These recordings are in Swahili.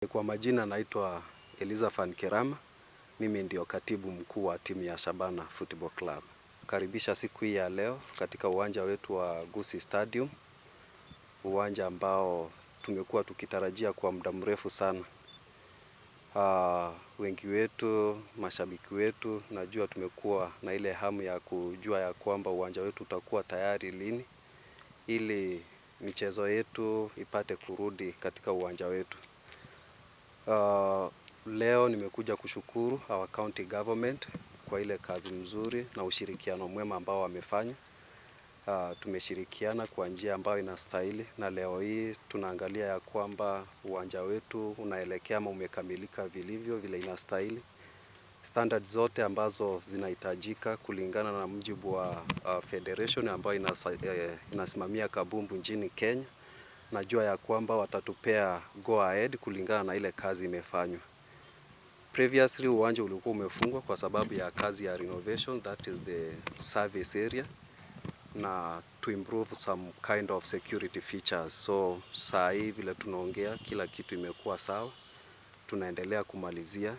Kwa majina naitwa Elizaphan Kerama, mimi ndio katibu mkuu wa timu ya Shabana Football Club. Karibisha siku hii ya leo katika uwanja wetu wa Gusii Stadium, uwanja ambao tumekuwa tukitarajia kwa muda mrefu sana. Wengi wetu, mashabiki wetu, najua tumekuwa na ile hamu ya kujua ya kwamba uwanja wetu utakuwa tayari lini, ili michezo yetu ipate kurudi katika uwanja wetu. Leo nimekuja kushukuru our county government kwa ile kazi mzuri na ushirikiano mwema ambao wamefanya. Tumeshirikiana kwa njia ambayo inastahili, na leo hii tunaangalia ya kwamba uwanja wetu unaelekea ama umekamilika vilivyo vile inastahili. Standards zote ambazo zinahitajika kulingana na mujibu wa federation ambayo inasimamia kabumbu nchini Kenya. Najua ya kwamba watatupea go ahead kulingana na ile kazi imefanywa. Previously uwanja ulikuwa umefungwa kwa sababu ya kazi ya renovation, that is the service area, na to improve some kind of security features. So saa hii vile tunaongea kila kitu imekuwa sawa, tunaendelea kumalizia,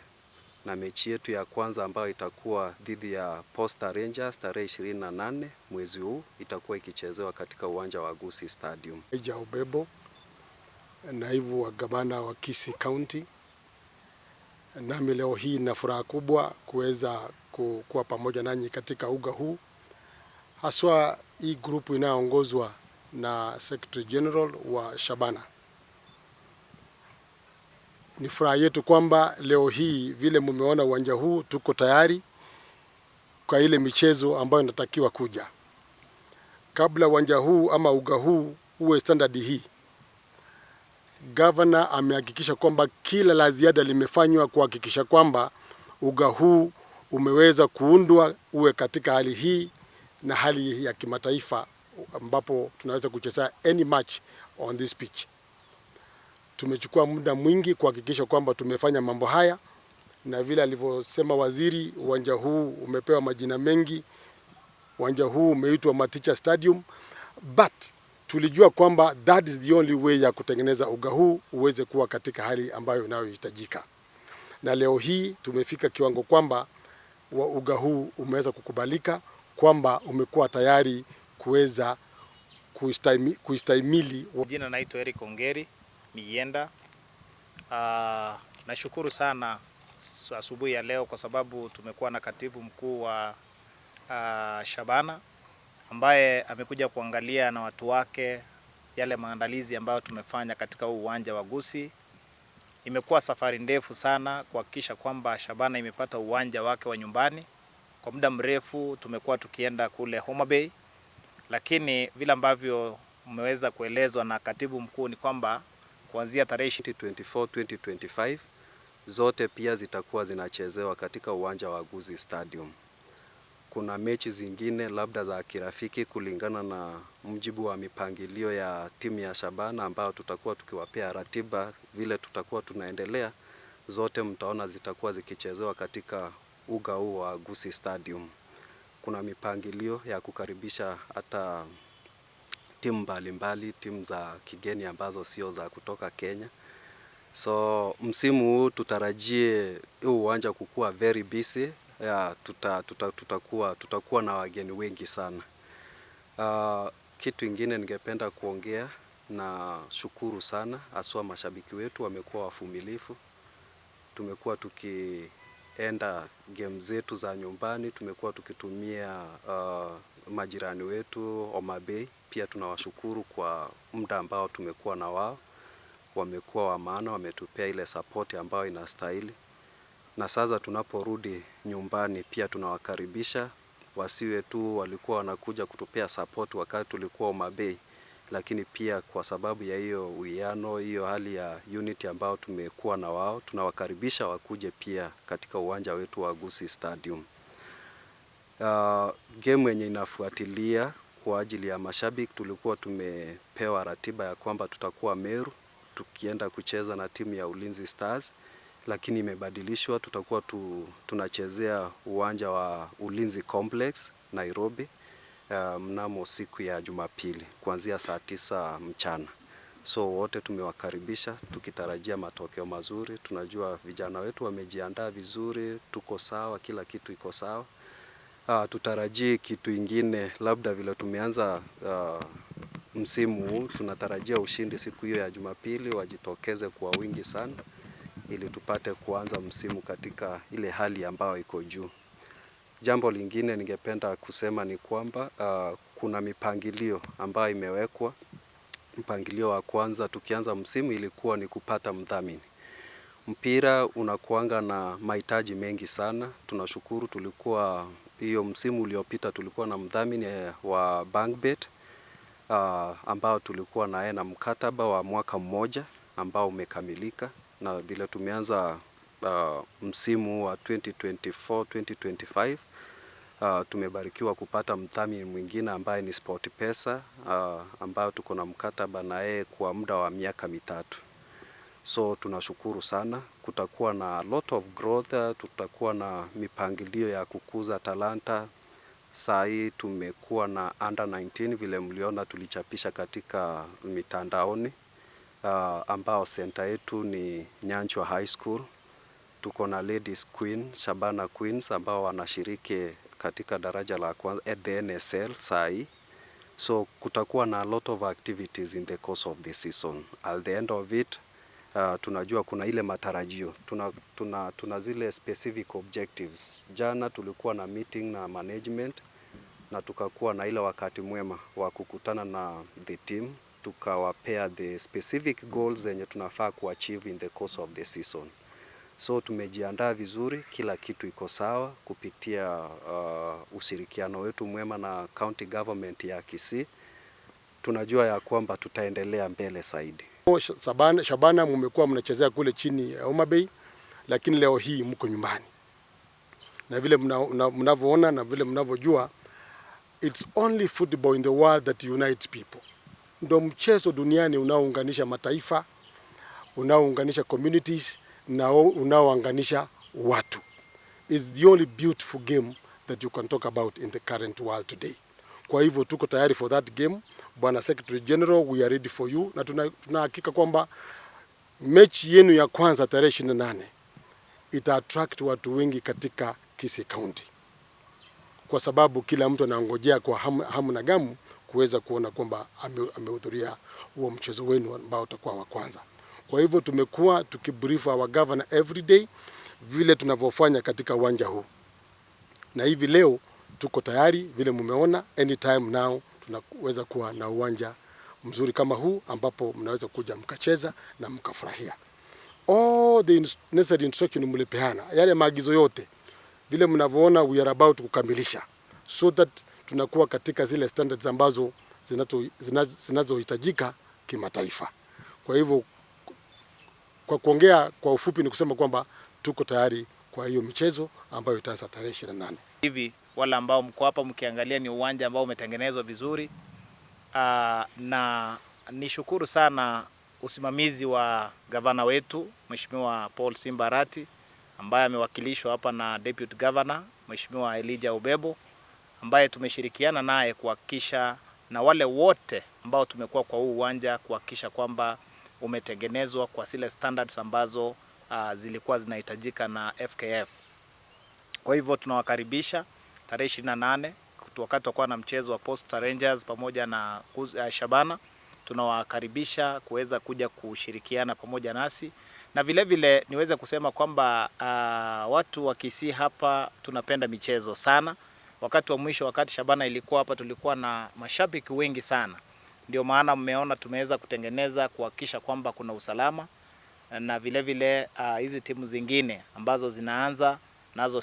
na mechi yetu ya kwanza ambayo itakuwa dhidi ya Posta Rangers tarehe 28 mwezi huu itakuwa ikichezewa katika uwanja wa Gusii Stadium. Ubebo, naibu wa gavana wa Kisii County. Nami leo hii na furaha kubwa kuweza kuwa pamoja nanyi katika uga huu. Haswa hii grupu inayoongozwa na Secretary General wa Shabana. Ni furaha yetu kwamba leo hii vile mumeona uwanja huu tuko tayari kwa ile michezo ambayo inatakiwa kuja. Kabla uwanja huu ama uga huu uwe standard hii, Governor amehakikisha kwamba kila la ziada limefanywa kuhakikisha kwamba uga huu umeweza kuundwa uwe katika hali hii na hali ya kimataifa, ambapo tunaweza kucheza any match on this pitch. Tumechukua muda mwingi kuhakikisha kwamba tumefanya mambo haya, na vile alivyosema waziri, uwanja huu umepewa majina mengi. Uwanja huu umeitwa Maticha Stadium, but tulijua kwamba that is the only way ya kutengeneza uga huu uweze kuwa katika hali ambayo inayohitajika. Na leo hii tumefika kiwango kwamba uga huu umeweza kukubalika, kwamba umekuwa tayari kuweza kustahimili. Jina naitwa Eric Ongeri Mienda. Nashukuru sana asubuhi ya leo kwa sababu tumekuwa na katibu mkuu wa Shabana ambaye amekuja kuangalia na watu wake yale maandalizi ambayo tumefanya katika uwanja wa Gusii. Imekuwa safari ndefu sana kuhakikisha kwamba Shabana imepata uwanja wake wa nyumbani. Kwa muda mrefu tumekuwa tukienda kule Homa Bay, lakini vile ambavyo umeweza kuelezwa na katibu mkuu ni kwamba kuanzia tarehe 2024-2025 zote pia zitakuwa zinachezewa katika uwanja wa Gusii Stadium. Kuna mechi zingine labda za kirafiki kulingana na mjibu wa mipangilio ya timu ya Shabana ambao tutakuwa tukiwapea ratiba vile tutakuwa tunaendelea. Zote mtaona zitakuwa zikichezewa katika uga huu wa Gusii Stadium. Kuna mipangilio ya kukaribisha hata timu mbalimbali, timu za kigeni ambazo sio za kutoka Kenya. So msimu huu tutarajie huu uwanja kukua very busy. Tutakuwa na wageni wengi sana. Kitu ingine ningependa kuongea, na shukuru sana haswa mashabiki wetu wamekuwa wavumilivu. Tumekuwa tukienda game zetu za nyumbani, tumekuwa tukitumia majirani wetu Homa Bay. Pia tunawashukuru kwa muda ambao tumekuwa na wao. Wamekuwa wa maana, wametupea ile support ambayo inastahili. Na sasa tunaporudi nyumbani pia tunawakaribisha, wasiwe tu walikuwa wanakuja kutupea support wakati tulikuwa Homa Bay, lakini pia kwa sababu ya hiyo uwiano, hiyo hali ya unity ambao tumekuwa na wao, tunawakaribisha wakuje pia katika uwanja wetu wa Gusii Stadium. Game yenye inafuatilia kwa ajili ya mashabiki, tulikuwa tumepewa ratiba ya kwamba tutakuwa Meru tukienda kucheza na timu ya Ulinzi Stars, lakini imebadilishwa. Tutakuwa tunachezea uwanja wa Ulinzi Complex Nairobi mnamo siku ya Jumapili kuanzia saa 9 mchana. So wote tumewakaribisha tukitarajia matokeo mazuri. Tunajua vijana wetu wamejiandaa vizuri, tuko sawa, kila kitu iko sawa. Tutarajii kitu ingine, labda vile tumeanza msimu huu, tunatarajia ushindi siku hiyo ya Jumapili, wajitokeze kwa wingi sana ili tupate kuanza msimu katika ile hali ambayo iko juu. Jambo lingine ningependa kusema ni kwamba kuna mipangilio ambayo imewekwa. Mpangilio wa kwanza tukianza msimu ilikuwa ni kupata mdhamini. Mpira unakuanga na mahitaji mengi sana. Tunashukuru tulikuwa hiyo msimu uliopita tulikuwa na mdhamini wa BankBet ambao tulikuwa naye na mkataba wa mwaka mmoja ambao umekamilika, na vile tumeanza msimu wa 2024-2025 tumebarikiwa kupata mdhamini mwingine ambaye ni SportPesa ambao tuko na mkataba na yeye kwa muda wa miaka 3. So tunashukuru sana. Kutakuwa na lot of growth, tutakuwa na mipangilio ya kukuza talanta. Saa hii tumekuwa na under 19 vile mliona tulichapisha katika mitandaoni, ambao center yetu ni Nyanchwa High School. Tuko na Ladies Queen, Shabana Queens ambao wanashiriki katika daraja la kwanza at the NSL saa hii. So kutakuwa na a lot of activities in the course of the season. At the end of it, tunajua kuna ile matarajio. Tuna zile specific objectives. Jana tulikuwa na meeting na management na tukakuwa na ile wakati mwema wa kukutana na the team, tukawapea the specific goals zenye tunafaa kuachieve in the course of the season. So tumejiandaa vizuri, kila kitu iko sawa kupitia ushirikiano wetu mwema na county government ya Kisii. Tunajua ya kwamba tutaendelea mbele zaidi. Shabana mmekuwa mnachezea kule chini ya Homa Bay, lakini leo hii mko nyumbani. Na vile mnavyoona na vile mnavyojua, it's only football in the world that unites people. Ndio mchezo duniani unaounganisha mataifa, unaounganisha communities na unaounganisha watu. It's the only beautiful game that you can talk about in the current world today. Kwa hivyo tuko tayari for that game. Bwana Secretary General, we are ready for you, na tunahakika kwamba mechi yenu ya kwanza tarehe 28 ita attract watu wengi katika Kisii County, kwa sababu kila mtu anangojea kwa hamu na gamu kuweza kuona kwamba amehudhuria huo mchezo wenu ambao utakuwa wa kwanza. Kwa hivyo tumekuwa tukibrief our governor every day vile tunavyofanya katika uwanja huu, na hivi leo tuko tayari vile mumeona. Anytime now tunaweza kuwa na uwanja mzuri kama huu ambapo mnaweza kuja mkacheza na mkafurahia. All the necessary instruction mlipeana, yale maagizo yote vile mnavyoona we are about kukamilisha, so that tunakuwa katika zile standards ambazo zinazohitajika kimataifa. Kwa hivyo kwa kuongea kwa ufupi ni kusema kwamba tuko tayari kwa hiyo michezo ambayo itaanza tarehe 28. Hivi wala ambao mko hapa mkiangalia ni uwanja ambao umetengenezwa vizuri, na nishukuru sana usimamizi wa gavana wetu Mheshimiwa Paul Simba Arati ambaye amewakilishwa hapa na Deputy Governor Mheshimiwa Elijah Obebo, ambaye tumeshirikiana naye kuhakikisha na wale wote ambao tumekuwa kwa huu uwanja kuhakikisha kwamba umetengenezwa kwa zile standards ambazo zilikuwa zinahitajika na FKF. Kwa hivyo tunawakaribisha tarehe 28 wakati tutakuwa na mchezo wa Posta Rangers pamoja na Shabana. Tunawakaribisha kuweza kuja kushirikiana pamoja nasi, na vile vile niweze kusema kwamba watu wa Kisii hapa tunapenda michezo sana. Wakati wa mwisho, wakati Shabana ilikuwa hapa, tulikuwa na mashabiki wengi sana. Ndio maana mmeona tumeweza kutengeneza kuhakikisha kwamba kuna usalama, na vile vile hizi timu zingine ambazo zinaanza nazo